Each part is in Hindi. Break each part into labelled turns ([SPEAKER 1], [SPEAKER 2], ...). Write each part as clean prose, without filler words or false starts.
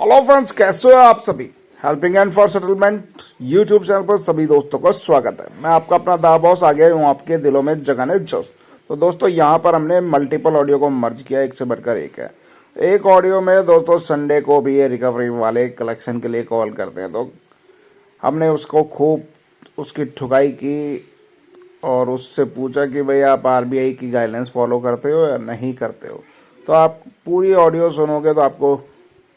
[SPEAKER 1] हेलो फ्रेंड्स, कैसे हो आप सभी। Helping and for settlement YouTube channel पर सभी दोस्तों का स्वागत है। मैं आपका अपना दा बॉस आ गया हूँ आपके दिलों में जगाने जोश। तो दोस्तों, यहाँ पर हमने मल्टीपल ऑडियो को मर्ज किया, एक से बढ़कर एक है। एक ऑडियो में दोस्तों संडे को भी ये रिकवरी वाले कलेक्शन के लिए कॉल करते हैं, तो हमने उसको खूब उसकी ठुकाई की और उससे पूछा कि भाई आप आरबीआई की गाइडलाइंस फॉलो करते हो या नहीं करते हो। तो आप पूरी ऑडियो सुनोगे तो आपको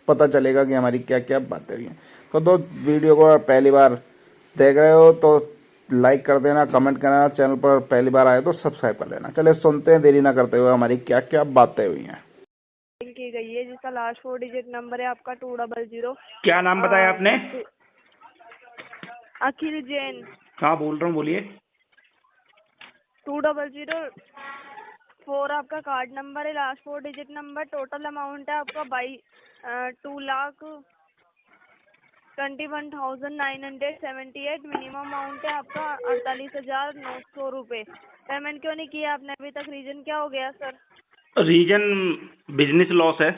[SPEAKER 1] पता चलेगा कि हमारी क्या क्या बातें हुई हैं। तो वीडियो को पहली बार देख रहे हो तो लाइक कर देना, कमेंट करना, चैनल पर पहली बार आए तो सब्सक्राइब कर लेना। चले सुनते हैं देरी ना करते हुए हमारी क्या क्या बातें हुई हैं।
[SPEAKER 2] की गई है जिसका लास्ट 4 डिजिट नंबर है आपका 200।
[SPEAKER 3] क्या नाम बताया आपने?
[SPEAKER 2] अखिल जैन।
[SPEAKER 3] हाँ, बोल रहा हूँ, बोलिए।
[SPEAKER 2] 2004 आपका कार्ड नंबर है, last 4 digit number. Total amount है आपका 2,21,978। मिनिमम अमाउंट है आपका 48,900 रुपये। पेमेंट क्यों नहीं किया आपने अभी तक? रीजन क्या हो गया सर?
[SPEAKER 3] रीजन बिजनेस लॉस है।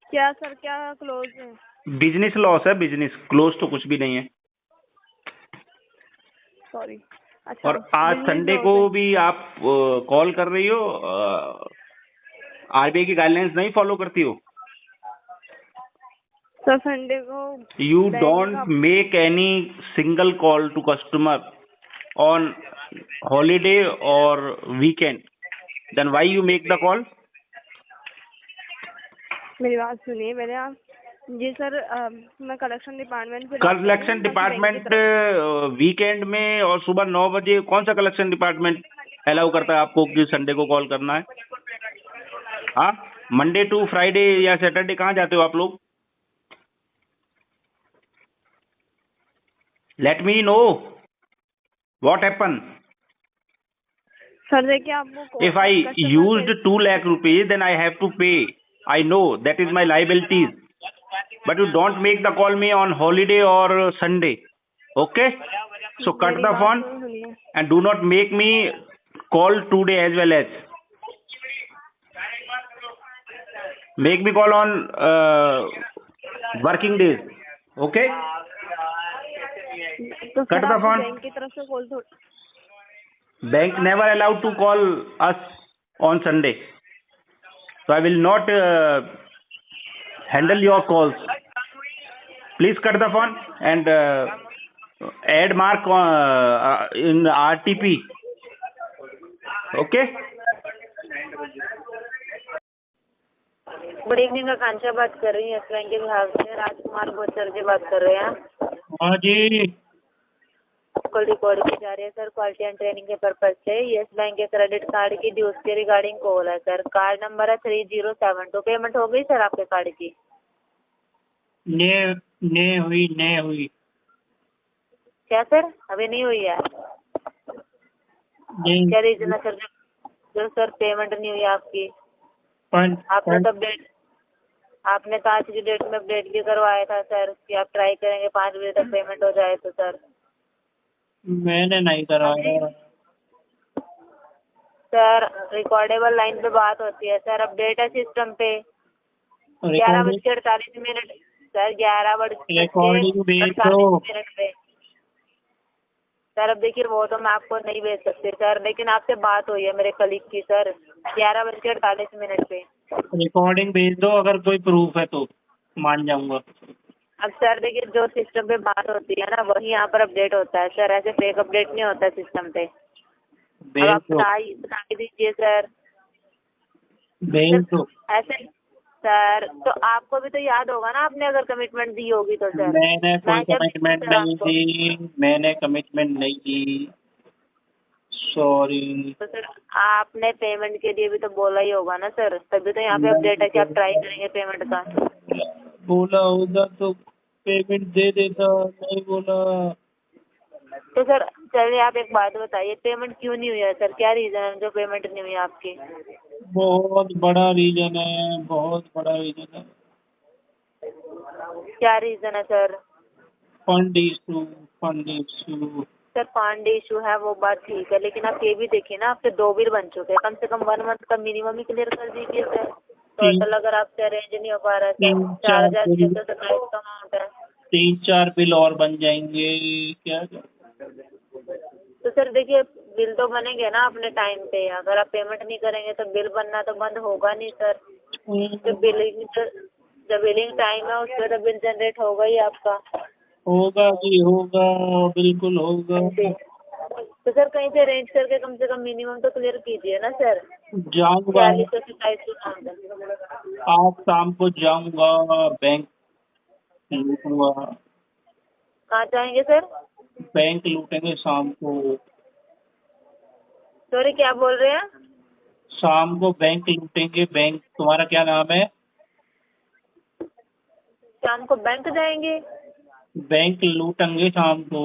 [SPEAKER 2] क्या सर, क्या क्लोज है?
[SPEAKER 3] बिजनेस लॉस है, बिजनेस क्लोज तो कुछ भी नहीं है।
[SPEAKER 2] सॉरी। अच्छा,
[SPEAKER 3] और आज
[SPEAKER 2] business
[SPEAKER 3] संडे
[SPEAKER 2] loss
[SPEAKER 3] को
[SPEAKER 2] है।
[SPEAKER 3] भी आप कॉल कर रही हो, आरबीआई की गाइडलाइंस नहीं फॉलो करती हो।
[SPEAKER 2] सर संडे को
[SPEAKER 3] यू
[SPEAKER 2] बैंक
[SPEAKER 3] डोंट
[SPEAKER 2] का
[SPEAKER 3] make any single call to customer on holiday और weekend, then why you make the call?
[SPEAKER 2] मेरी बात सुनिए पहले आप। जी सर, मैं कलेक्शन डिपार्टमेंट से बात कर रही हूँ,
[SPEAKER 3] कलेक्शन
[SPEAKER 2] बाकी बैंक की
[SPEAKER 3] डिपार्टमेंट
[SPEAKER 2] तरफ।
[SPEAKER 3] वीकेंड में और सुबह 9 बजे कौन सा कलेक्शन डिपार्टमेंट अलाउ करता है आपको कि संडे को कॉल करना है? हाँ, मंडे टू फ्राइडे या सैटरडे कहाँ जाते हो आप लोग? Let me know what happen.
[SPEAKER 2] Sir देखिए, आपको
[SPEAKER 3] इफ आई
[SPEAKER 2] कस्टमर
[SPEAKER 3] यूज्ड
[SPEAKER 2] से
[SPEAKER 3] 2 lakh rupees then I have to pay. I know that is my liabilities, but you don't make the call me on holiday or Sunday. Okay, so cut
[SPEAKER 2] मेरी
[SPEAKER 3] the
[SPEAKER 2] बात
[SPEAKER 3] phone
[SPEAKER 2] तो सुनिए।
[SPEAKER 3] and do not make me call today as well as make me call on working days. Okay,
[SPEAKER 2] तो
[SPEAKER 3] cut
[SPEAKER 2] सर
[SPEAKER 3] the
[SPEAKER 2] आपको
[SPEAKER 3] phone.
[SPEAKER 2] बैंक की तरफ से कॉल तो
[SPEAKER 3] Bank never allowed to call us on Sunday, so I will not handle your calls. Please cut the phone and add mark in RTP. Okay.
[SPEAKER 4] Good evening, Akanksha बात कर रही हूँ यस बैंक के बिहार से। राजकुमार गोचर जी बात कर रहे हैं।
[SPEAKER 3] हाँ जी।
[SPEAKER 4] कॉल रिकॉर्ड की जा रही है सर, क्वालिटी एंड ट्रेनिंग के पर्पज से। यस बैंक के क्रेडिट कार्ड की ड्यूज के रिगार्डिंग कॉल है सर। कार्ड नंबर है 3072। पेमेंट हो गई सर आपके कार्ड की?
[SPEAKER 3] ने हुई।
[SPEAKER 4] क्या सर, अभी नहीं हुई है? क्या रीजन है सर जो सर पेमेंट नहीं हुई आपकी? आपने तो आज की डेट में अपडेट भी करवाया था सर कि आप ट्राई करेंगे 5 बजे तक पेमेंट हो जाए तो सर।
[SPEAKER 3] मैंने नहीं करवाया
[SPEAKER 4] सर। रिकॉर्डेबल लाइन पे बात होती है सर, अपडेट है सिस्टम पे। 11:48 सर, 11:48 पे। सर अब देखिए, वो तो मैं आपको नहीं भेज सकते सर, लेकिन आपसे बात हुई है मेरे कलीग की सर 11:48 पे।
[SPEAKER 3] रिकॉर्डिंग भेज दो, अगर कोई प्रूफ है तो मान जाऊंगा।
[SPEAKER 4] अब सर देखिए, जो सिस्टम पे बात होती है ना वही यहाँ पर अपडेट होता है सर, ऐसे फेक अपडेट नहीं होता सिस्टम पे। अब आप बता के दीजिए सर।
[SPEAKER 3] भेज दो।
[SPEAKER 4] ऐसे सर, तो आपको भी तो याद होगा ना, आपने अगर कमिटमेंट दी होगी तो सर।
[SPEAKER 3] मैंने कोई
[SPEAKER 4] मैं क्या
[SPEAKER 3] कमिटमेंट
[SPEAKER 4] सर
[SPEAKER 3] नहीं
[SPEAKER 4] आपको?
[SPEAKER 3] दी, मैंने कमिटमेंट नहीं दी, सॉरी।
[SPEAKER 4] तो सर आपने पेमेंट के लिए भी तो बोला ही होगा ना सर, तभी तो यहाँ पे अपडेट है कि आप ट्राई करेंगे पेमेंट का।
[SPEAKER 3] बोला होगा तो पेमेंट दे देता, नहीं बोला।
[SPEAKER 4] तो सर चलिए, आप एक बात बताइए, पेमेंट क्यों नहीं हुई है सर? क्या रीजन है जो पेमेंट नहीं हुई आपकी?
[SPEAKER 3] बहुत बड़ा रीजन है, बहुत बड़ा रीजन है।
[SPEAKER 4] क्या रीजन है sir?
[SPEAKER 3] Fund issue.
[SPEAKER 4] Sir fund issue है वो बात ठीक है, लेकिन आप ये भी देखिए ना, आपके 2 बिल बन चुके हैं, कम से कम 1 मंथ का मिनिमम ही क्लियर कर दीजिए सर। टोटल अगर आपसे अरेंज नहीं हो पा रहा है
[SPEAKER 5] तीन
[SPEAKER 4] सर,
[SPEAKER 5] चार
[SPEAKER 4] 4,627 का अमाउंट है।
[SPEAKER 5] 3-4 बिल और बन जाएंगे क्या?
[SPEAKER 4] तो सर देखिए, बिल तो बनेंगे ना अपने टाइम पे। अगर आप पेमेंट नहीं करेंगे तो बिल बनना तो बंद होगा नहीं सर। जो बिलिंग टाइम है उस पर तो बिल जनरेट होगा ही आपका।
[SPEAKER 5] होगा जी, होगा, बिल्कुल होगा।
[SPEAKER 4] तो सर कहीं से अरेंज करके कम से कम मिनिमम तो क्लियर कीजिए ना सर।
[SPEAKER 5] जाऊंगा
[SPEAKER 4] 4627
[SPEAKER 5] आज शाम को, जाऊंगा बैंक लूटूंगा।
[SPEAKER 4] कहाँ जाएंगे सर?
[SPEAKER 5] बैंक लूटेंगे शाम को।
[SPEAKER 4] सॉरी क्या बोल रहे हैं?
[SPEAKER 5] शाम को बैंक लूटेंगे। बैंक, तुम्हारा क्या नाम है?
[SPEAKER 4] शाम को बैंक जाएंगे?
[SPEAKER 5] बैंक लूटेंगे शाम को।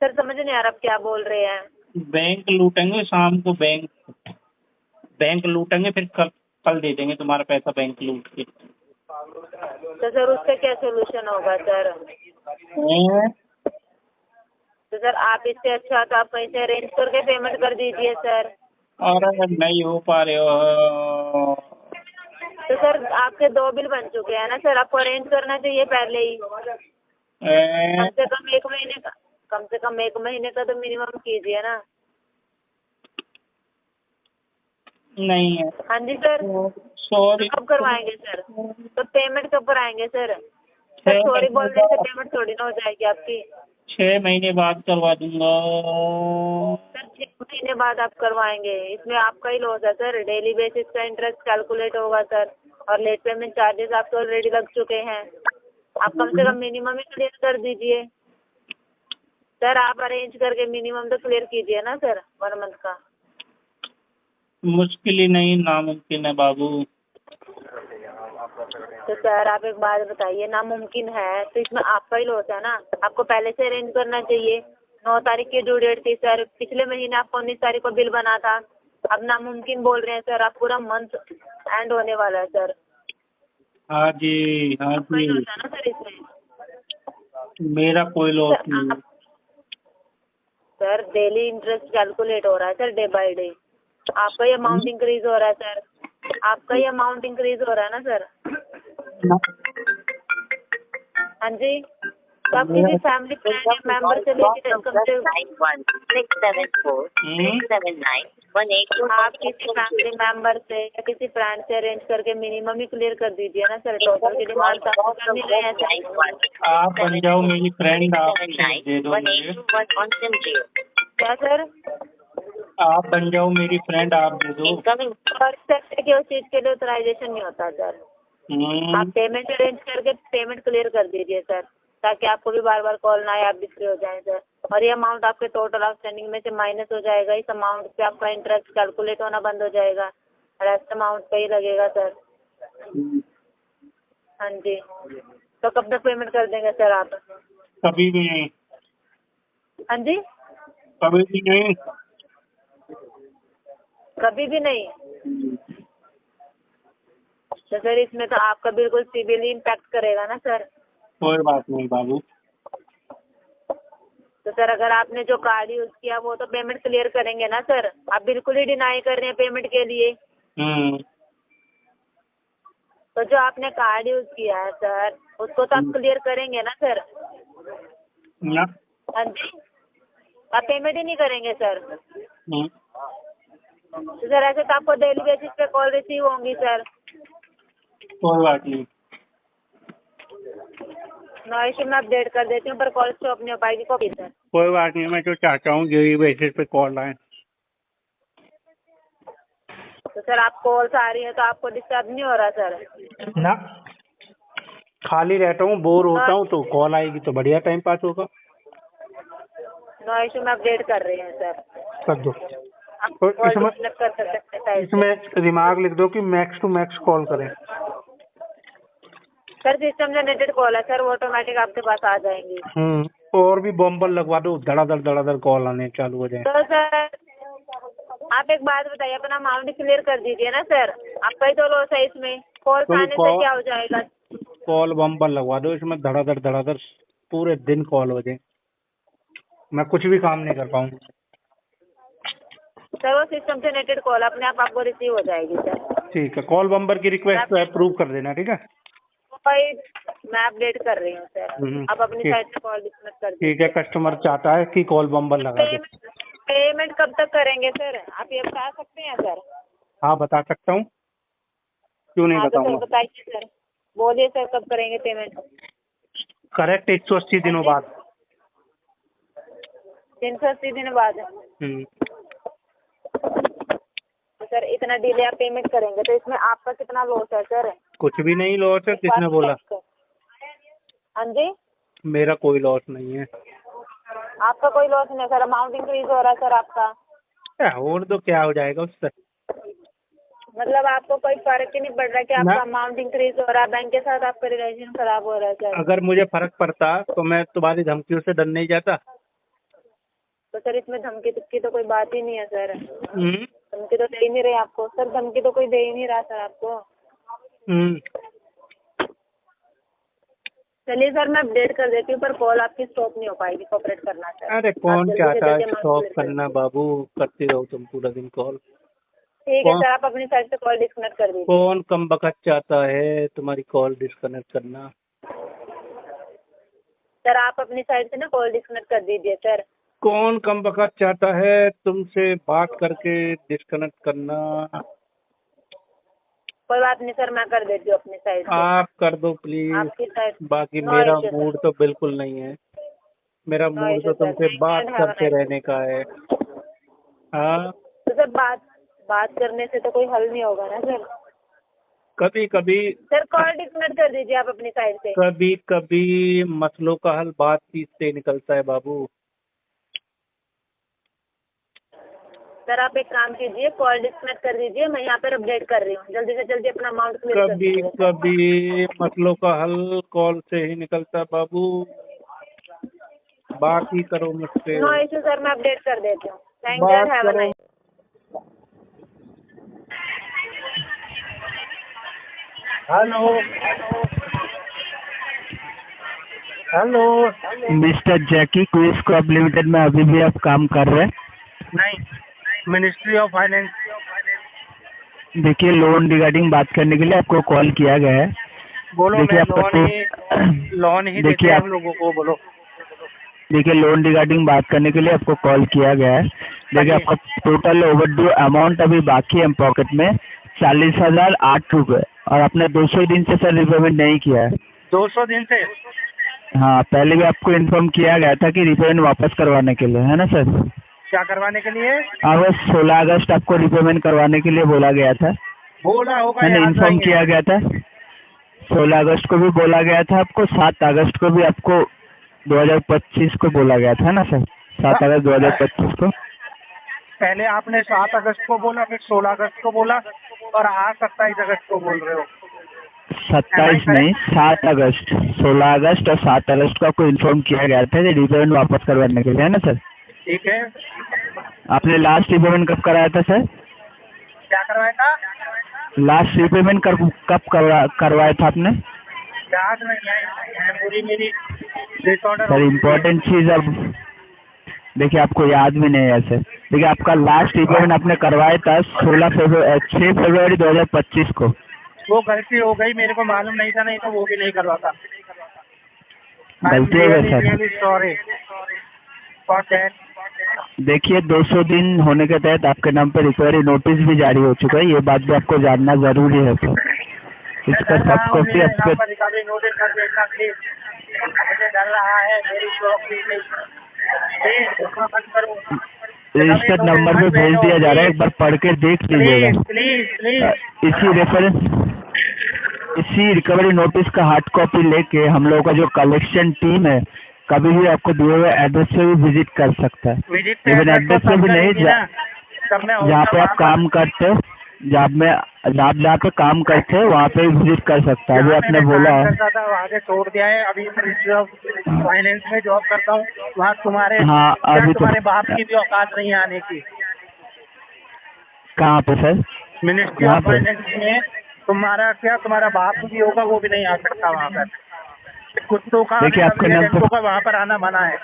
[SPEAKER 4] सर समझ नहीं आ रहा आप क्या बोल रहे हैं।
[SPEAKER 5] बैंक लूटेंगे शाम को। बैंक लूटेंगे, फिर कल दे देंगे तुम्हारा पैसा बैंक लूट के।
[SPEAKER 4] तो सर उसका क्या सोल्यूशन होगा सर?
[SPEAKER 5] हैं?
[SPEAKER 4] तो सर आप इससे अच्छा तो आप कहीं से अरेंज करके पेमेंट कर दीजिए सर।
[SPEAKER 5] और नहीं हो पा रहे हो।
[SPEAKER 4] तो सर आपके 2 बिल बन चुके हैं ना सर, आपको अरेंज करना चाहिए पहले ही।
[SPEAKER 5] हैं?
[SPEAKER 4] कम से कम एक महीने का तो मिनिमम कीजिए ना।
[SPEAKER 5] नहीं है।
[SPEAKER 4] हाँ जी सर।
[SPEAKER 5] सॉरी।
[SPEAKER 4] कब करवाएंगे सर? तो पेमेंट कब कराएंगे सर? सर सॉरी बोलने से पेमेंट थोड़ी ना हो जाएगी आपकी।
[SPEAKER 5] 6 महीने बाद करवा दूंगा।
[SPEAKER 4] सर 6 महीने बाद आप करवाएंगे, इसमें आपका ही लॉस है सर। डेली बेसिस का इंटरेस्ट कैलकुलेट होगा सर, और लेट पेमेंट चार्जेस आपके ऑलरेडी लग चुके हैं। आप कम से कम मिनिमम ही क्लियर कर दीजिए सर। आप अरेंज करके मिनिमम तो क्लियर कीजिए ना सर 1 मंथ का।
[SPEAKER 5] मुश्किल ही नहीं, नामुमकिन है बाबू।
[SPEAKER 4] तो सर आप एक बात बताइए, नामुमकिन है तो इसमें आपका ही लॉस है ना। आपको पहले से अरेंज करना चाहिए। 9 तारीख की ड्यू डेट थी सर, पिछले महीने आपको 19 तारीख को बिल बना था। अब नामुमकिन बोल रहे हैं सर, आप पूरा मंथ एंड होने वाला है सर।
[SPEAKER 5] हाँ जी, हाँ
[SPEAKER 4] आपका ही
[SPEAKER 5] जी,
[SPEAKER 4] लॉस है ना सर इसमें।
[SPEAKER 5] मेरा कोई लॉस नहीं।
[SPEAKER 4] सर डेली इंटरेस्ट कैलकुलेट हो रहा है सर, डे बाय डे। आपका ही अमाउंट इंक्रीज हो रहा है सर, आपका ही अमाउंट इंक्रीज हो रहा है ना सर। हाँ जी, तो आप किसी फैमिली फ्रेंड या मेंबर से लेके कम से आप किसी फैमिली मेंबर से या किसी फ्रेंड से अरेंज करके मिनिमम ही क्लियर कर दीजिए ना सर। टोटल की डिमांड कर नहीं रहे हैं सर।
[SPEAKER 5] आप बन जाओ मेरी फ्रेंड, आप दे दो मुझे।
[SPEAKER 4] क्या सर?
[SPEAKER 5] आप बन जाओ मेरी फ्रेंड, आप दे दो।
[SPEAKER 4] और सर देखिए उस चीज़ के लिए ऑथराइजेशन नहीं होता सर। आप पेमेंट अरेंज करके पेमेंट क्लियर कर दीजिए सर, ताकि आपको भी बार बार कॉल ना आए, आप भी फ्री हो जाएं सर। और ये अमाउंट आपके टोटल आउटस्टैंडिंग में से माइनस हो जाएगा। इस अमाउंट पे आपका इंटरेस्ट कैलकुलेट होना बंद हो जाएगा, रेस्ट अमाउंट पे ही लगेगा सर। हाँ जी, तो कब तक पेमेंट कर देंगे सर आप?
[SPEAKER 5] कभी भी नहीं।
[SPEAKER 4] हाँ जी,
[SPEAKER 5] कभी भी नहीं।
[SPEAKER 4] कभी भी नहीं। तो सर इसमें तो आपका बिल्कुल सिविल ही इम्पैक्ट करेगा ना सर।
[SPEAKER 5] कोई बात नहीं बाबू।
[SPEAKER 4] तो सर अगर आपने जो कार्ड यूज किया वो तो पेमेंट क्लियर करेंगे ना सर। आप बिल्कुल ही डिनाई कर रहे हैं पेमेंट के लिए। तो जो आपने कार्ड यूज किया है सर उसको तो आप क्लियर करेंगे ना सर।
[SPEAKER 5] ना।
[SPEAKER 4] हाँ जी, आप पेमेंट ही नहीं करेंगे सर। तो सर ऐसे तो आपको डेली बेसिस पे कॉल रिसीव होंगी सर।
[SPEAKER 5] कोई बात नहीं।
[SPEAKER 4] नो इशू, मैं अपडेट कर देती हूँ, पर कॉल स्टॉप नहीं हो पाएगी कॉपी सर।
[SPEAKER 5] कोई बात नहीं, मैं तो चाहता हूँ डेली बेसिस पे कॉल आए।
[SPEAKER 4] तो सर आप कॉल्स आ रही है तो आपको डिस्टर्ब नहीं हो रहा सर?
[SPEAKER 5] ना, खाली रहता हूँ, बोर होता हूँ, तो कॉल आएगी तो बढ़िया टाइम पास होगा।
[SPEAKER 4] नो इशू, मैं अपडेट कर रही हूँ सर।
[SPEAKER 5] कर दो।
[SPEAKER 4] आप
[SPEAKER 5] और
[SPEAKER 4] कॉल डिस्कनेक्ट कर सकते हैं।
[SPEAKER 5] इसमें दिमाग लिख दो कि मैक्स टू मैक्स कॉल करें।
[SPEAKER 4] सर सिस्टम जनरेटेड कॉल है सर, वो ऑटोमेटिक आपके पास आ जाएंगी।
[SPEAKER 5] और भी बम्बर लगवा दो, धड़ाधड़ कॉल आने चालू हो जाए।
[SPEAKER 4] तो सर आप एक बात बताइए, अपना अमाउंट क्लियर कर दीजिए ना सर। आपका ही तो लॉस है इसमें, कॉल आने से क्या हो जाएगा?
[SPEAKER 5] कॉल बम्पर लगवा दो इसमें, धड़ाधड़ पूरे दिन कॉल हो जाए, मैं कुछ भी काम नहीं कर पाऊँ।
[SPEAKER 4] सर वो सिस्टम से नेटेड कॉल अपने आप आपको रिसीव हो जाएगी सर।
[SPEAKER 3] ठीक है, कॉल बम्बर की रिक्वेस्ट अप्रूव कर देना, ठीक है।
[SPEAKER 4] भाई मैं अपडेट कर रही हूँ सर, आप अपनी
[SPEAKER 3] ठीक।
[SPEAKER 4] साइड से कॉल डिस्कनेक्ट कर दीजिए।
[SPEAKER 3] ठीक है, कस्टमर चाहता है कि कॉल बम्बर लगा दे।
[SPEAKER 4] पेमेंट कब तक करेंगे सर, आप ये बता सकते हैं सर?
[SPEAKER 3] हाँ, बता सकता हूँ, क्यों नहीं
[SPEAKER 4] हाँ तो सर
[SPEAKER 3] बताऊंगा।
[SPEAKER 4] बताइए सर, बोलिए सर कब करेंगे पेमेंट?
[SPEAKER 3] करेक्ट 180 दिनों बाद।
[SPEAKER 4] 380 दिन बाद। तो सर इतना डिले आप पेमेंट करेंगे तो इसमें आपका कितना लॉस है सर?
[SPEAKER 3] कुछ भी नहीं लॉस है, किसने बोला?
[SPEAKER 4] हाँ जी,
[SPEAKER 3] मेरा कोई लॉस नहीं है।
[SPEAKER 4] आपका कोई लॉस नहीं है सर, अमाउंट इंक्रीज हो रहा है सर आपका।
[SPEAKER 3] और तो क्या हो जाएगा उससे?
[SPEAKER 4] मतलब आपको कोई फर्क ही नहीं पड़ रहा कि आपका
[SPEAKER 3] ना।
[SPEAKER 4] अमाउंट इंक्रीज हो रहा है, बैंक के साथ आपका रिलेशन खराब हो रहा है सर।
[SPEAKER 3] अगर मुझे फर्क पड़ता तो मैं तुम्हारी धमकियों से डर नहीं जाता।
[SPEAKER 4] तो सर इसमें धमकी की तो कोई बात ही नहीं है सर,
[SPEAKER 3] हम्म,
[SPEAKER 4] धमकी तो दे ही नहीं रहे आपको सर, धमकी तो कोई दे ही नहीं रहा सर आपको।
[SPEAKER 3] हम्म।
[SPEAKER 4] चलिए सर मैं अपडेट कर देती हूँ, पर कॉल आपकी स्टॉप नहीं हो पाएगी, कोऑपरेट करना सर।
[SPEAKER 3] अरे
[SPEAKER 4] आप
[SPEAKER 3] कौन
[SPEAKER 4] जल्दी से
[SPEAKER 3] चाहता है
[SPEAKER 4] जल्दी amount
[SPEAKER 3] स्टॉप
[SPEAKER 4] clear
[SPEAKER 3] करना बाबू, करते रहो तुम पूरा दिन कॉल।
[SPEAKER 4] ठीक है
[SPEAKER 3] कौन-
[SPEAKER 4] सर, आप अपनी साइड से कॉल डिस्कनेक्ट कर दीजिए।
[SPEAKER 3] कौन कम बखत चाहता है तुम्हारी कॉल डिस्कनेक्ट करना?
[SPEAKER 4] सर आप अपनी साइड से ना कॉल डिस्कनेक्ट कर दीजिए सर।
[SPEAKER 3] कौन कम बखत चाहता है तुमसे बात करके डिस्कनेक्ट करना?
[SPEAKER 4] कोई बात नहीं सर, मैं कर देती हूँ अपनी साइड से।
[SPEAKER 3] आप कर दो प्लीज।
[SPEAKER 4] आपकी साइड
[SPEAKER 3] बाकी
[SPEAKER 4] No
[SPEAKER 3] मेरा
[SPEAKER 4] issue, sir.
[SPEAKER 3] मूड तो बिल्कुल नहीं है, मेरा
[SPEAKER 4] No
[SPEAKER 3] मूड तो
[SPEAKER 4] issue, sir.
[SPEAKER 3] तुमसे
[SPEAKER 4] Thank you
[SPEAKER 3] बात
[SPEAKER 4] and have a
[SPEAKER 3] करते
[SPEAKER 4] nice day.
[SPEAKER 3] रहने का है। हाँ,
[SPEAKER 4] तो सर बात करने से तो कोई हल नहीं होगा ना सर।
[SPEAKER 3] कभी कभी
[SPEAKER 4] सर कॉल डिस्कनेक्ट कर दीजिए आप अपनी साइड से।
[SPEAKER 3] कभी कभी मसलों का हल बातचीत से निकलता है बाबू।
[SPEAKER 4] सर आप एक काम कीजिए, कॉल डिस्कनेक्ट कर दीजिए, मैं यहाँ पर अपडेट कर रही हूँ, जल्दी से जल्दी अपना अमाउंट क्लियर कर
[SPEAKER 3] कभी
[SPEAKER 4] दीजिए।
[SPEAKER 3] कभी मसलों का हल कॉल से ही निकलता है बाबू, बात ही करो मुझसे।
[SPEAKER 4] नो इशू सर, मैं अपडेट कर देती हूँ। थैंक यू
[SPEAKER 3] बात
[SPEAKER 4] एंड हैव अ
[SPEAKER 3] करो।
[SPEAKER 4] नाइस।
[SPEAKER 3] Hello hello.
[SPEAKER 6] मिस्टर जैकी क्विज कॉप लिमिटेड में अभी भी आप काम कर रहे हैं?
[SPEAKER 3] नहीं, मिनिस्ट्री ऑफ फाइनेंस।
[SPEAKER 6] देखिए लोन रिगार्डिंग बात करने के लिए आपको कॉल किया गया है।
[SPEAKER 3] बोलो।
[SPEAKER 6] देखिए
[SPEAKER 3] मैं
[SPEAKER 6] आपका
[SPEAKER 3] लोन ही देते
[SPEAKER 6] देखिए
[SPEAKER 3] हैं
[SPEAKER 6] आप
[SPEAKER 3] हम लोगों को। बोलो।
[SPEAKER 6] देखिए लोन रिगार्डिंग बात करने के लिए आपको कॉल किया गया है। देखिए आपका टोटल ओवरड्यू अमाउंट अभी बाकी है पॉकेट में 40,008 रुपये, और आपने 200 दिन से सर रिपेमेंट नहीं किया है।
[SPEAKER 3] 200 दिन से?
[SPEAKER 6] हाँ, पहले भी आपको इन्फॉर्म किया गया था कि रिपेमेंट वापस करवाने के लिए, है ना सर?
[SPEAKER 3] क्या करवाने के लिए?
[SPEAKER 6] अगस्त 16 अगस्त आपको रिपेमेंट करवाने के लिए बोला गया था,
[SPEAKER 3] बोला होगा,
[SPEAKER 6] है ना?
[SPEAKER 3] याद
[SPEAKER 6] इन्फॉर्म
[SPEAKER 3] नहीं है।
[SPEAKER 6] किया गया था। 16 अगस्त को भी बोला गया था आपको, 7 अगस्त को भी आपको 2025 को बोला गया था ना सर? 7 अगस्त 2025 को।
[SPEAKER 3] पहले आपने 7 अगस्त को बोला, फिर 16 अगस्त को बोला, और आज 27 अगस्त को बोल रहे हो।
[SPEAKER 6] 27 नहीं, 7 अगस्त, 16 अगस्त और 7 अगस्त को आपको इन्फॉर्म किया गया था कि रिपेमेंट वापस करवाने के लिए, है ना सर?
[SPEAKER 3] ठीक है।
[SPEAKER 6] आपने लास्ट रिपेमेंट कब कराया था सर?
[SPEAKER 3] क्या करवाया था?
[SPEAKER 6] लास्ट रिपेमेंट कब करवाया था आपने?
[SPEAKER 3] याद नहीं है, पूरी मेरी डिसऑर्डर
[SPEAKER 6] सर इम्पोर्टेंट चीज़ अब देखिए आपको याद भी नहीं है सर। देखिए आपका लास्ट रिपेमेंट आपने करवाया था 6 फरवरी 2025 को।
[SPEAKER 3] वो गलती हो गई, मेरे को मालूम नहीं था, नहीं तो वो भी नहीं करवाता।
[SPEAKER 6] गलती हो गई सर।
[SPEAKER 3] Sorry for that.
[SPEAKER 6] देखिए 200 दिन होने के तहत आपके नाम पर रिकवरी नोटिस भी जारी हो चुका है, ये बात भी आपको जानना जरूरी है सर। इसका सब कॉपी आपके
[SPEAKER 3] रिकवरी नोटिस कर देता, प्लीज। मुझे डर रहा है, मेरी जॉब भी नहीं।
[SPEAKER 6] रजिस्टर्ड नंबर पे भेज दिया जा रहा है, एक बार पढ़ के देख लीजिएगा।
[SPEAKER 3] प्लीज।
[SPEAKER 6] इसी रिकवरी नोटिस का हार्ड कॉपी लेके हम लोगों का जो कलेक्शन टीम है कभी भी आपको दिए हुए एड्रेस पे भी विजिट कर सकता है। इवन एड्रेस पे भी नहीं, जहाँ पे आप काम करते हो, जहाँ पे काम करते हो वहाँ पे भी विजिट कर सकता है। अभी आपने बोला है
[SPEAKER 3] आगे छोड़ दिया है, अभी मिनिस्ट्री ऑफ फाइनेंस में जॉब करता हूँ, वहाँ तुम्हारे
[SPEAKER 6] हाँ, अभी
[SPEAKER 3] तुम्हारे बाप की भी औकात नहीं आने की।
[SPEAKER 6] कहाँ पे सर?
[SPEAKER 3] मिनिस्ट्री ऑफ फाइनेंस में तुम्हारा बाप भी होगा, वो भी नहीं आ सकता वहाँ पर। कुत्तों का,
[SPEAKER 6] देखिए आपके नाम
[SPEAKER 3] एजेंटों का वहाँ पर आना मना है।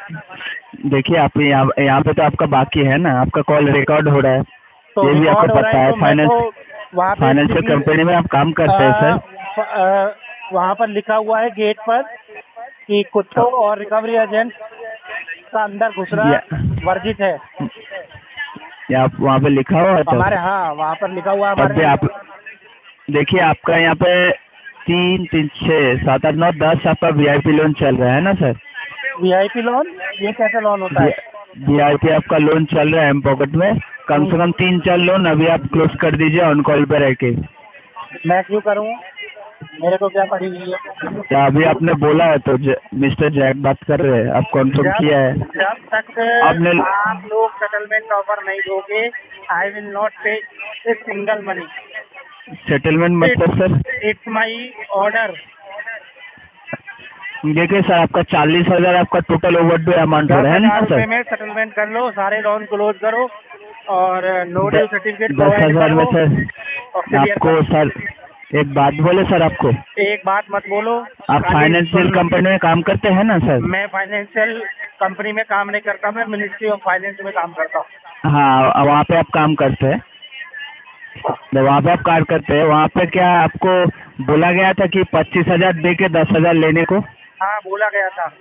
[SPEAKER 6] देखिए आप यहाँ पे तो आपका बाकी है ना, आपका कॉल रिकॉर्ड हो रहा है, ये भी आपको
[SPEAKER 5] रिकॉर्ड हो रहा
[SPEAKER 6] पता है,
[SPEAKER 5] तो मैं तो वहाँ पे
[SPEAKER 6] फाइनेंशियल
[SPEAKER 5] किसी-
[SPEAKER 6] कंपनी में आप काम करते हैं सर?
[SPEAKER 5] वहाँ पर लिखा हुआ है गेट पर कि कुत्तों और रिकवरी एजेंट का अंदर घुसना वर्जित है।
[SPEAKER 6] या आप वहाँ पे लिखा हुआ है तो?
[SPEAKER 5] हमारे हाँ वहाँ पर लिखा हुआ है
[SPEAKER 6] तब भी
[SPEAKER 5] हमारे।
[SPEAKER 6] आप देखिए, आपका यहाँ पे 3, 3, 6, 7, 8, 9, 10 आपका VIP लोन चल रहा है ना सर?
[SPEAKER 5] VIP लोन, ये कैसे लोन होता है?
[SPEAKER 6] VIP आपका लोन चल रहा है एम पॉकेट में, कम से कम 3-4 लोन अभी आप क्लोज कर दीजिए ऑन कॉल पे रह के।
[SPEAKER 5] मैं क्यों करूँ, मेरे को क्या पड़ी हुई है?
[SPEAKER 6] क्या अभी आपने बोला है तो मिस्टर जैक बात कर रहे हैं, आप कॉन्फर्म किया है?
[SPEAKER 5] जब तक
[SPEAKER 6] आपने-
[SPEAKER 5] आप लोग सेटलमेंट ऑफर नहीं दोगे, आई विल नॉट पे ए सिंगल मनी।
[SPEAKER 6] सेटलमेंट मतलब सर?
[SPEAKER 5] It's my order.
[SPEAKER 6] देखिए सर, आपका 40,000 आपका टोटल ओवरड्यू अमाउंट हो रहा है ना
[SPEAKER 5] 10,000 रुपए
[SPEAKER 6] सर?
[SPEAKER 5] में सेटलमेंट कर लो, सारे लोन क्लोज करो और नो ड्यू सर्टिफिकेट
[SPEAKER 6] 10,000 में सर
[SPEAKER 5] और clear
[SPEAKER 6] आपको सर एक बात बोले सर आपको,
[SPEAKER 5] एक बात मत बोलो।
[SPEAKER 6] आप फाइनेंशियल कंपनी में काम करते हैं ना सर?
[SPEAKER 5] मैं फाइनेंशियल कंपनी में काम नहीं करता, मैं मिनिस्ट्री ऑफ फाइनेंस में काम करता हूँ।
[SPEAKER 6] हाँ, वहाँ पे आप काम करते हैं, तो वहाँ पे आप कार्य करते हैं, वहाँ पे क्या आपको बोला गया था कि 25,000 दे के 10,000 लेने को?
[SPEAKER 5] हाँ बोला गया था।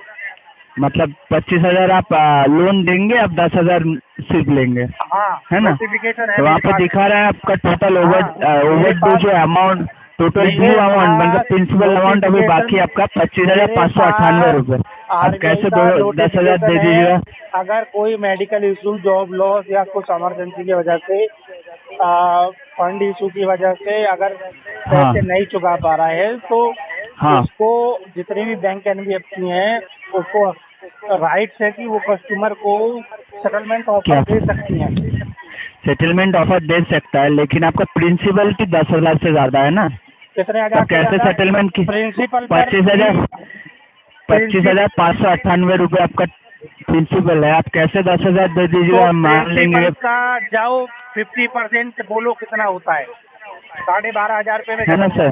[SPEAKER 6] मतलब 25,000 आप लोन देंगे, आप 10,000 सिर्फ लेंगे,
[SPEAKER 5] हाँ
[SPEAKER 6] है ना?
[SPEAKER 5] नोटिफिकेशन है
[SPEAKER 6] तो वहाँ
[SPEAKER 5] मेरे
[SPEAKER 6] पे
[SPEAKER 5] पास।
[SPEAKER 6] दिखा रहा है आपका टोटल
[SPEAKER 5] हाँ,
[SPEAKER 6] ओवरड्यू जो अमाउंट, टोटल ड्यू अमाउंट मतलब प्रिंसिपल अमाउंट अभी बाकी आपका 25,598 रुपये। अब कैसे 10,000 दे दीजिएगा?
[SPEAKER 5] अगर कोई मेडिकल इशू, जॉब लॉस या कुछ इमरजेंसी की वजह से, फंड इशू की वजह से अगर पैसे नहीं चुका पा रहा है तो
[SPEAKER 6] हाँ,
[SPEAKER 5] उसको जितने भी बैंक NBFC हैं उसको राइट्स है कि वो कस्टमर को सेटलमेंट ऑफर दे सकती हैं।
[SPEAKER 6] सेटलमेंट ऑफर दे सकता है, लेकिन आपका प्रिंसिपल की 10,000 से ज्यादा है ना?
[SPEAKER 5] कितने
[SPEAKER 6] तो
[SPEAKER 5] हजार?
[SPEAKER 6] कैसे सेटलमेंट की?
[SPEAKER 5] प्रिंसिपल
[SPEAKER 6] 25,598 रुपये आपका प्रिंसिपल है, आप कैसे 10,000 दे दीजिएगा? हम मान लेंगे
[SPEAKER 5] का जाओ 50% बोलो कितना होता है? 12,500 रुपये में
[SPEAKER 6] है ना सर?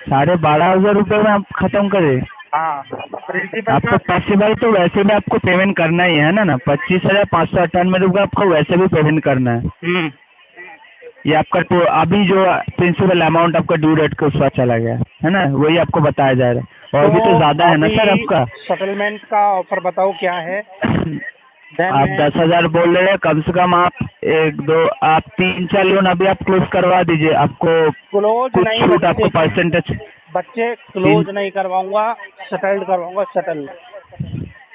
[SPEAKER 6] 12,500 रुपये में आप खत्म करें?
[SPEAKER 5] हाँ प्रिंसिपल
[SPEAKER 6] आपको पॉसिबल तो वैसे भी आपको पेमेंट करना ही है ना? 25,598 रुपये आपको वैसे भी पेमेंट करना है। ये आपका तो अभी जो प्रिंसिपल अमाउंट आपका ड्यू डेट के उसका चला गया है ना, वही आपको बताया जा रहा है, और अभी तो ज्यादा है ना सर आपका?
[SPEAKER 5] सेटलमेंट का ऑफर बताओ क्या है?
[SPEAKER 6] आप 10,000 बोल रहे हैं, कम से कम आप 1, 2, आप 3-4 लोन अभी आप क्लोज करवा दीजिए, आपको
[SPEAKER 5] क्लोज
[SPEAKER 6] कुछ
[SPEAKER 5] नहीं
[SPEAKER 6] छूट, आपको परसेंटेज।
[SPEAKER 5] बच्चे क्लोज नहीं करवाऊंगा, सेटल्ड करवाऊंगा, सेटल।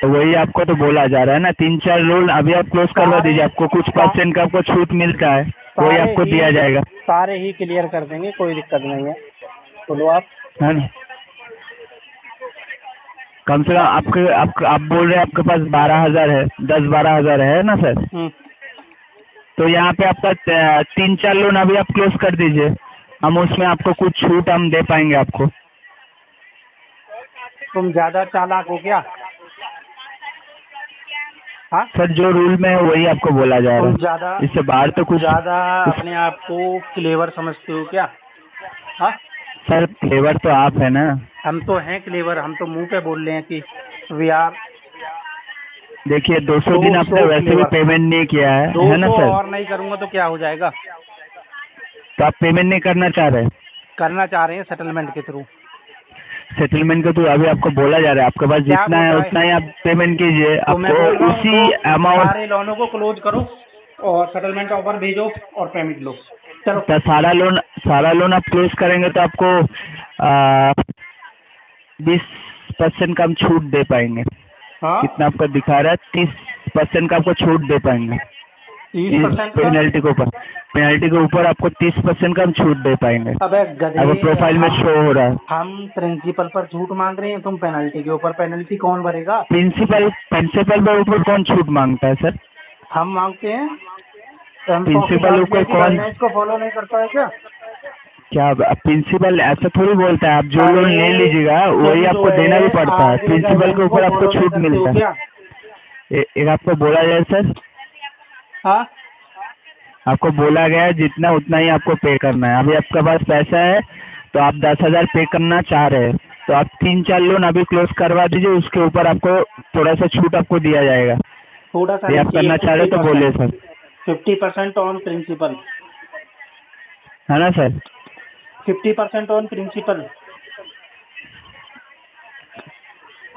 [SPEAKER 6] तो वही आपको तो बोला जा रहा है ना, 3-4 लोन अभी आप क्लोज करवा दीजिए, आपको कुछ परसेंट का आपको छूट मिलता है, वही आपको दिया जाएगा,
[SPEAKER 5] सारे ही क्लियर कर देंगे, कोई दिक्कत नहीं है। बोलो आप,
[SPEAKER 6] है ना? कम से कम आप बोल रहे हैं आपके पास 12,000 है, 10-12,000 है ना सर? तो यहाँ पे आपका 3-4 लोन अभी आप क्लोज कर दीजिए, हम उसमें आपको कुछ छूट हम दे पाएंगे आपको।
[SPEAKER 5] तुम ज्यादा चालाक हो क्या? हाँ
[SPEAKER 6] सर, जो रूल में है वही आपको बोला जा रहा
[SPEAKER 5] तुम
[SPEAKER 6] है,
[SPEAKER 5] ज्यादा
[SPEAKER 6] इससे बाहर तो कुछ।
[SPEAKER 5] ज्यादा अपने आप को क्लेवर समझते हो क्या? हाँ
[SPEAKER 6] सर, फ्लेवर तो आप है ना?
[SPEAKER 5] हम तो हैं क्लेवर, हम तो मुंह पे बोल रहे हैं कि वी आर।
[SPEAKER 6] देखिए 200 दिन आपने वैसे भी पेमेंट नहीं किया है ना सर?
[SPEAKER 5] और नहीं करूंगा तो क्या हो जाएगा?
[SPEAKER 6] तो आप पेमेंट नहीं करना चाह रहे?
[SPEAKER 5] करना चाह रहे हैं सेटलमेंट के थ्रू।
[SPEAKER 6] सेटलमेंट का तो अभी आपको बोला जा रहा है, आपके पास जितना है उतना ही आप पेमेंट कीजिए,
[SPEAKER 5] तो मैं बोल
[SPEAKER 6] आपको
[SPEAKER 5] रहा हूँ
[SPEAKER 6] उसी
[SPEAKER 5] तो
[SPEAKER 6] अमाउंट।
[SPEAKER 5] सारे लोनों को क्लोज करो और सेटलमेंट ऑफर भेजो और पेमेंट लो। चलो
[SPEAKER 6] तो सारा लोन आप क्लोज करेंगे तो आपको 20% का हम छूट दे पाएंगे।
[SPEAKER 5] हाँ
[SPEAKER 6] कितना आपका दिखा रहा है? 30% का आपको छूट दे पाएंगे।
[SPEAKER 5] 30%
[SPEAKER 6] पेनल्टी के ऊपर आपको 30% का हम छूट दे पाएंगे।
[SPEAKER 5] अबे गधे,
[SPEAKER 6] आपको प्रोफाइल में शो हो रहा है।
[SPEAKER 5] हम प्रिंसिपल पर छूट मांग रहे हैं, तुम पेनल्टी के ऊपर। पेनल्टी कौन भरेगा?
[SPEAKER 6] प्रिंसिपल के ऊपर कौन छूट मांगता है सर?
[SPEAKER 5] हम मांगते हैं।
[SPEAKER 6] प्रिंसिपल ऊपर कौन?
[SPEAKER 5] इसको फॉलो नहीं करता है क्या?
[SPEAKER 6] क्या प्रिंसिपल ऐसा थोड़ी बोलता है? आप जो लोन ले लीजिएगा वही आपको देना भी पड़ता है, प्रिंसिपल के ऊपर आपको छूट मिलता है। एक आपको बोला जाए सर,
[SPEAKER 5] हाँ
[SPEAKER 6] आपको बोला गया है जितना उतना ही आपको पे करना है। अभी आपके पास पैसा है तो आप 10,000 पे करना चाह रहे हैं, तो आप 3-4 लोन अभी क्लोज करवा दीजिए, उसके ऊपर आपको थोड़ा सा छूट आपको दिया जाएगा।
[SPEAKER 5] थोड़ा सा
[SPEAKER 6] ये आप करना चाह रहे तो बोलिए सर।
[SPEAKER 5] 50% ऑन प्रिंसिपल,
[SPEAKER 6] है ना सर?
[SPEAKER 5] 50% ऑन प्रिंसिपल,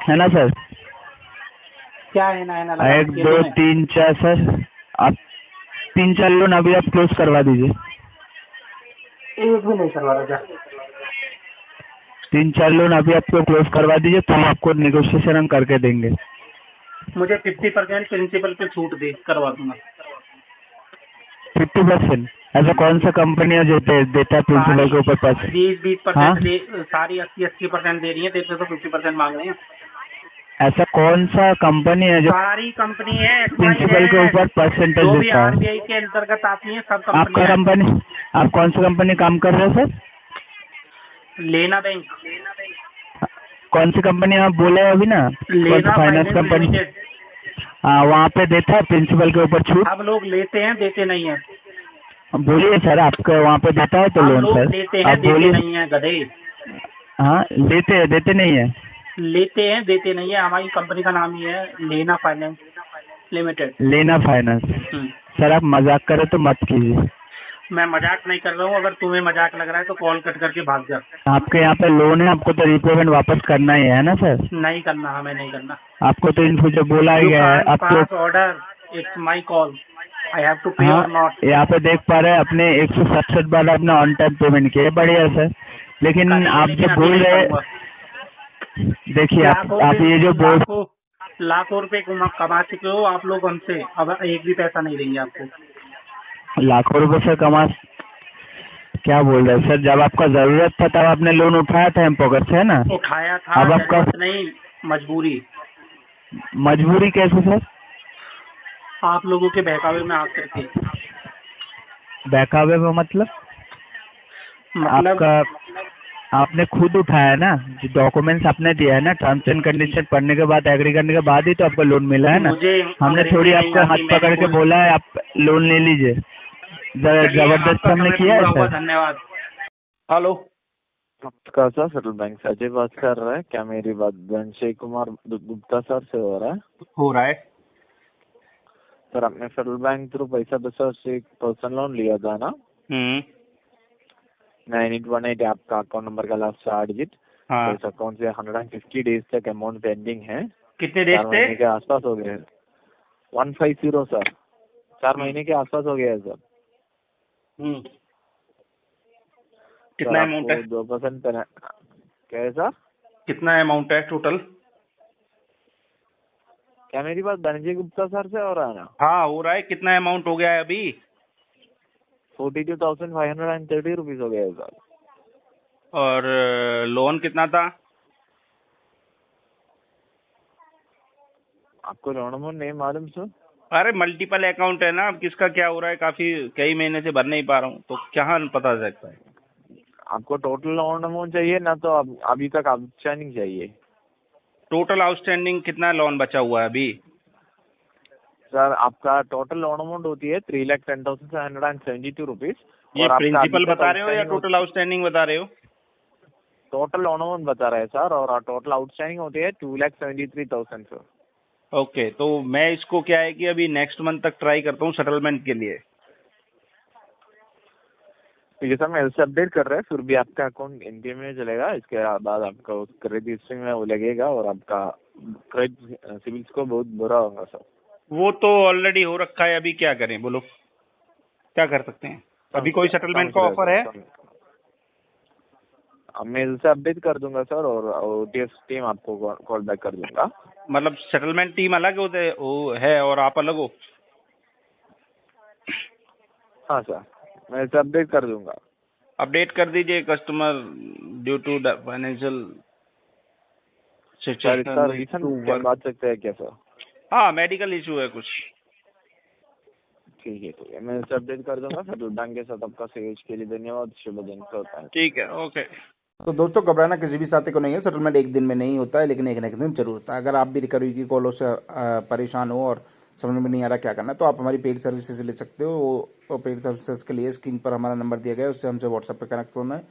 [SPEAKER 6] है ना सर?
[SPEAKER 5] क्या है ना लगा
[SPEAKER 6] 1
[SPEAKER 5] रखी है
[SPEAKER 6] 2
[SPEAKER 5] तूने?
[SPEAKER 6] 3 4 सर, आप 3 4 लोन अभी आप क्लोज करवा दीजिए।
[SPEAKER 5] एक भी नहीं करवा रहा क्या?
[SPEAKER 6] 3 4 लोन अभी आपको क्लोज करवा दीजिए, तो हम आपको नेगोशिएशन हम करके देंगे।
[SPEAKER 5] मुझे 50% प्रिंसिपल पे छूट दे, करवा दूंगा।
[SPEAKER 6] 50%? ऐसा कौन सा कंपनी है जो देता है प्रिंसिपल के ऊपर पैसे?
[SPEAKER 5] 20%
[SPEAKER 6] हाँ?
[SPEAKER 5] सारी 80% दे रही है, तेरे से तो 50% मांग रहे हैं।
[SPEAKER 6] ऐसा कौन सा कंपनी है जो
[SPEAKER 5] सारी कंपनी है,
[SPEAKER 6] प्रिंसिपल के ऊपर परसेंटेज
[SPEAKER 5] जो भी
[SPEAKER 6] देता है?
[SPEAKER 5] आरबीआई के अंतर्गत आती है सब
[SPEAKER 6] आपका
[SPEAKER 5] कंपनी
[SPEAKER 6] कंपनी, आप कौन सी कंपनी काम कर रहे हो सर?
[SPEAKER 5] लेना बैंक,
[SPEAKER 6] कौन सी कंपनी आप बोले अभी ना? कौन सी
[SPEAKER 5] लेना
[SPEAKER 6] फाइनेंस
[SPEAKER 5] फाइनेंस
[SPEAKER 6] कंपनी?
[SPEAKER 5] लिमिटेड।
[SPEAKER 6] हाँ, वहाँ पे देता है प्रिंसिपल के ऊपर छूट?
[SPEAKER 5] हम लोग लेते हैं, देते नहीं है।
[SPEAKER 6] बोलिए सर, आपके वहाँ पे देता है तो
[SPEAKER 5] हम
[SPEAKER 6] लोन
[SPEAKER 5] लोग
[SPEAKER 6] सर?
[SPEAKER 5] लेते हैं,
[SPEAKER 6] आप
[SPEAKER 5] देते
[SPEAKER 6] बोलिए।
[SPEAKER 5] नहीं है गधे।
[SPEAKER 6] हाँ, लेते हैं, देते नहीं है?
[SPEAKER 5] लेते हैं, देते नहीं है। हमारी कंपनी का नाम ही है लेना फाइनेंस लिमिटेड।
[SPEAKER 6] लेना फाइनेंस। सर आप मजाक करें तो मत कीजिए।
[SPEAKER 5] मैं मजाक नहीं कर रहा हूँ, अगर तुम्हें मजाक लग रहा है तो कॉल कट करके भाग जा।
[SPEAKER 6] आपके यहाँ पे लोन है, आपको तो रिपेमेंट वापस करना ही है ना सर?
[SPEAKER 5] नहीं करना, हमें नहीं करना।
[SPEAKER 6] आपको तो इन फ्यूचर बोला ही गया है आपको।
[SPEAKER 5] Pass order, it's my call, I have to pay
[SPEAKER 6] हाँ,
[SPEAKER 5] और नॉट।
[SPEAKER 6] यहाँ पे देख पा रहे हैं अपने 167 बार आपने ऑन टाइम पेमेंट किया, बढ़िया सर। लेकिन आप जो बोल रहे हैं, देखिए आप ये जो बोल
[SPEAKER 5] लाखों रुपए कमा चुके हो आप लोग हमसे, अब एक भी पैसा नहीं देंगे आपको।
[SPEAKER 6] लाखों रुपए से कमा, क्या बोल रहे हैं सर? जब आपका जरूरत था तब आपने लोन उठाया था पॉकेट से, है ना?
[SPEAKER 5] उठाया था,
[SPEAKER 6] अब आपका
[SPEAKER 5] जरूरत नहीं, मजबूरी।
[SPEAKER 6] मजबूरी कैसे सर?
[SPEAKER 5] आप लोगों के बहकावे में आकर के।
[SPEAKER 6] बहकावे में मतलब आपका, आपने खुद उठाया ना, जो डॉक्यूमेंट्स आपने दिया है ना, टर्म्स एंड कंडीशन पढ़ने के बाद, एग्री करने के बाद ही तो आपको लोन मिला है ना। हमने थोड़ी आपको हाथ पकड़ के बोला है आप लोन ले लीजिए, जबरदस्ती हमने किया है सर?
[SPEAKER 5] धन्यवाद।
[SPEAKER 3] हेलो,
[SPEAKER 7] नमस्कार सर, सेंट्रल बैंक से अजय बात कर रहा है। क्या मेरी बात धनंजय कुमार गुप्ता सर से हो रहा है?
[SPEAKER 3] हो रहा है
[SPEAKER 7] सर, आपने फेडरल बैंक थ्रू पैसा बचा से एक पर्सनल लोन लिया था ना? 9818 आपका अकाउंट नंबर का लास्ट 4 डिजिट।
[SPEAKER 3] हाँ।
[SPEAKER 7] इस अकाउंट से 150 डेज तक अमाउंट पेंडिंग है।
[SPEAKER 3] कितने डेज
[SPEAKER 7] 4
[SPEAKER 3] थे?
[SPEAKER 7] महीने के आसपास हो गए हैं। 150 सर, 4 महीने के आसपास हो गया है सर।
[SPEAKER 3] कितना अमाउंट है?
[SPEAKER 7] 2% क्या है सर?
[SPEAKER 3] कितना अमाउंट है टोटल?
[SPEAKER 7] क्या मेरी बात धनंजय गुप्ता सर से हो रहा है ना?
[SPEAKER 3] हाँ, हो रहा है। कितना अमाउंट हो गया है अभी?
[SPEAKER 7] 42,530 रुपीज हो गया है सर।
[SPEAKER 3] और लोन कितना था?
[SPEAKER 7] आपको लोन अमाउंट नहीं मालूम सर?
[SPEAKER 3] अरे मल्टीपल अकाउंट है ना, अब किसका क्या हो रहा है, कई महीने से भर नहीं पा रहा हूँ, तो क्या पता सकता है?
[SPEAKER 7] आपको टोटल लोन अमाउंट चाहिए ना, तो अभी तक आउटस्टैंडिंग चाहिए?
[SPEAKER 3] टोटल आउटस्टैंडिंग कितना लोन बचा हुआ है अभी?
[SPEAKER 7] सर, आपका टोटल लोन अमाउंट होती है 3,10,772 रुपीज।
[SPEAKER 3] ये प्रिंसिपल बता रहे हो या टोटल आउटस्टैंडिंग बता रहे हो?
[SPEAKER 7] टोटल लोन अमाउंट बता रहे हैं सर, और टोटल आउटस्टैंडिंग होती है 2,73,000 सर।
[SPEAKER 3] ओके, तो मैं इसको क्या है कि अभी नेक्स्ट मंथ तक ट्राई करता हूँ सेटलमेंट के लिए।
[SPEAKER 7] ठीक है सर, मैं इससे अपडेट कर रहा है, फिर भी आपका अकाउंट एनपीए में चलेगा। इसके बाद आपका क्रेडिट हिस्ट्री में वो लगेगा और आपका क्रेडिट सिविल स्कोर बहुत बुरा होगा सर।
[SPEAKER 3] वो तो ऑलरेडी हो रखा है, अभी क्या करें बोलो, क्या कर सकते हैं? अभी कोई सेटलमेंट का ऑफर है?
[SPEAKER 7] मैं इससे अपडेट कर दूंगा सर, और ओटीएस टीम आपको कॉल बैक कर दूंगा।
[SPEAKER 3] मतलब सेटलमेंट टीम अलग होते वो है और आप अलग हो?
[SPEAKER 7] हाँ सर, मैं इसे अपडेट कर दूंगा।
[SPEAKER 3] अपडेट कर दीजिए, customer due to financial
[SPEAKER 7] sir, इसका रीजन बात सकते हैं क्या सर?
[SPEAKER 3] हाँ, मेडिकल इशू है कुछ।
[SPEAKER 7] ठीक है, मैं इसे अपडेट कर दूंगा। फेडरल बैंक के साथ आपका सहयोग के लिए धन्यवाद। शुभ दिन होता है।
[SPEAKER 3] ठीक है, ओके।
[SPEAKER 1] तो दोस्तों, घबराना किसी भी साथी को नहीं है। सेटलमेंट एक दिन में नहीं होता है, लेकिन एक ना एक दिन जरूर होता है। अगर आप भी रिकवरी की कॉलों से परेशान हो और समझ में नहीं आ रहा क्या करना है, तो आप हमारी पेड सर्विसेज ले सकते हो। वो पेड सर्विसेज के लिए स्क्रीन पर हमारा नंबर दिया गया है, उससे हमसे व्हाट्सएप पे कनेक्ट होना है,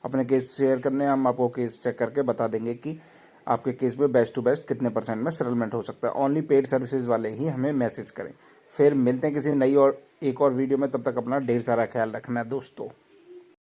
[SPEAKER 1] अपने केस शेयर करने हैं। हम आपको केस चेक करके बता देंगे कि आपके केस में बेस्ट टू बेस्ट कितने % में सेटलमेंट हो सकता है। ओनली पेड सर्विसेज वाले ही हमें मैसेज करें। फिर मिलते हैं किसी नई और एक और वीडियो में, तब तक अपना ढेर सारा ख्याल रखना है दोस्तों।